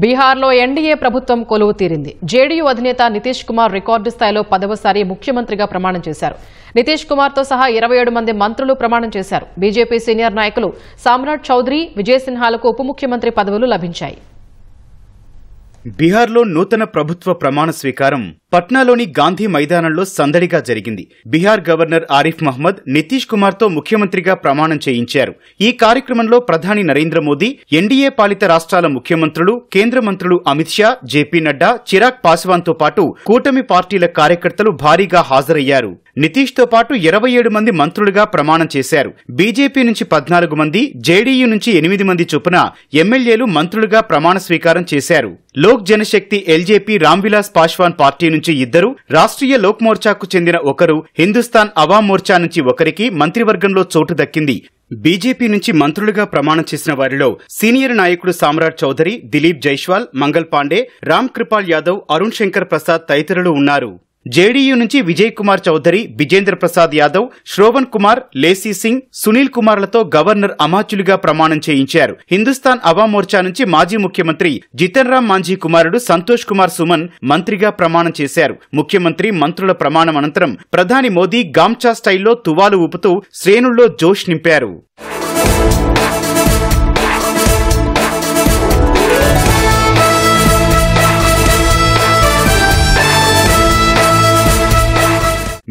బీహార్లో ఎన్డీఏ ప్రభుత్వం కొలువు తీరింది. జేడీయూ అధినేత నితీష్ కుమార్ రికార్డు స్థాయిలో 10వసారి ముఖ్యమంత్రిగా ప్రమాణం చేశారు. నితీష్ కుమార్తో సహా 27 మంది మంత్రులు ప్రమాణం చేశారు. బీజేపీ సీనియర్ నాయకులు సామ్రాట్ చౌదరి, విజయ్ సిన్హాలకు ఉప ముఖ్యమంత్రి పదవులు లభించాయి. బీహార్లో నూతన ప్రభుత్వ ప్రమాణ స్వీకారం పట్నాలోని గాంధీ మైదానంలో సందడిగా జరిగింది. బీహార్ గవర్నర్ ఆరిఫ్ మహ్మద్ నితీష్ కుమార్తో ముఖ్యమంత్రిగా ప్రమాణం చేయించారు. ఈ కార్యక్రమంలో ప్రధాని నరేంద్ర మోదీ, ఎన్డీఏ పాలిత రాష్ట్రాల ముఖ్యమంత్రులు, కేంద్ర మంత్రులు అమిత్ షా, జేపీ నడ్డా, చిరాగ్ పాస్వాన్తో పాటు కూటమి పార్టీల కార్యకర్తలు భారీగా హాజరయ్యారు. నితీష్తో పాటు 27 మంది మంత్రులుగా ప్రమాణం చేశారు. బీజేపీ నుంచి 14 మంది, జేడీయూ నుంచి 8 మంది చొప్పున ఎమ్మెల్యేలు మంత్రులుగా ప్రమాణ స్వీకారం చేశారు. లోక్ జనశక్తి ఎల్జేపీ రామ్విలాస్ పాస్వాన్ పార్టీ నుంచి 2, రాష్ట్రీయ లోక్ మోర్చాకు చెందిన 1, హిందుస్థాన్ అవాం మోర్చా నుంచి 1కి మంత్రివర్గంలో చోటు దక్కింది. బీజేపీ నుంచి మంత్రులుగా ప్రమాణం చేసిన వారిలో సీనియర్ నాయకుడు సామ్రాట్ చౌదరి, దిలీప్ జైస్వాల్, మంగల్ పాండే, రామ్ కృపాల్ యాదవ్, అరుణ్ శంకర్ ప్రసాద్ తదితరులు ఉన్నారు. జేడీయూ నుంచి విజయ్ కుమార్ చౌదరి, బిజేంద్ర ప్రసాద్ యాదవ్, శ్రోవన్ కుమార్, లేసీ సింగ్, సునీల్ కుమార్లతో గవర్నర్ అమాత్యులుగా ప్రమాణం చేయించారు. హిందుస్థాన్ అవాం మోర్చా నుంచి మాజీ ముఖ్యమంత్రి జితన్ రామ్ మాంఝీ కుమారుడు సంతోష్ కుమార్ సుమన్ మంత్రిగా ప్రమాణం చేశారు. ముఖ్యమంత్రి, మంత్రుల ప్రమాణం అనంతరం ప్రధాని మోదీ గామ్చా స్టైల్లో తువాలు ఊపుతూ శ్రేణుల్లో జోష్ నింపారు.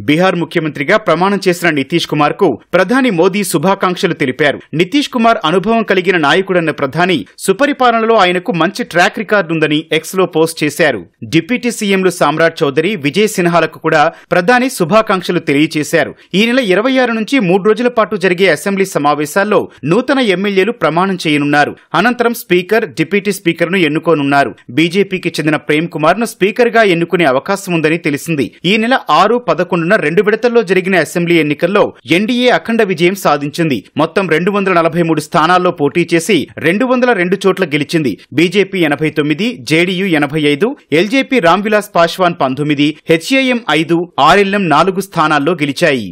బీహార్ ముఖ్యమంత్రిగా ప్రమాణం చేసిన నితీష్ కుమార్ కు ప్రధాని మోదీ శుభాకాంక్షలు తెలిపారు. నితీష్ కుమార్ అనుభవం కలిగిన నాయకుడన్న ప్రధాని సుపరిపాలనలో ఆయనకు మంచి ట్రాక్ రికార్డుందని ఎక్స్ లో పోస్ట్ చేశారు. డిప్యూటీ సీఎంలు సామ్రాట్ చౌదరి, విజయ్ సిన్హాలకు కూడా ప్రధాని శుభాకాంక్షలు తెలియజేశారు. ఈ నెల 26 నుంచి 3 రోజుల పాటు జరిగే అసెంబ్లీ సమావేశాల్లో నూతన ఎమ్మెల్యేలు ప్రమాణం చేయనున్నారు. అనంతరం స్పీకర్, డిప్యూటీ స్పీకర్ ను ఎన్నుకోనున్నారు. బీజేపీకి చెందిన ప్రేమ్ కుమార్ ను స్పీకర్ గా ఎన్నుకునే అవకాశం ఉందని తెలిసింది. ఈ నెల 6, 11 2 విడతల్లో జరిగిన అసెంబ్లీ ఎన్నికల్లో ఎన్డీఏ అఖండ విజయం సాధించింది. మొత్తం 243 స్థానాల్లో పోటీ చేసి 202 చోట్ల గెలిచింది. BJP 89, JDU 85, LJP Ramvilas Paswan 19, HAM 5, RLM 4 స్థానాల్లో గెలిచాయి.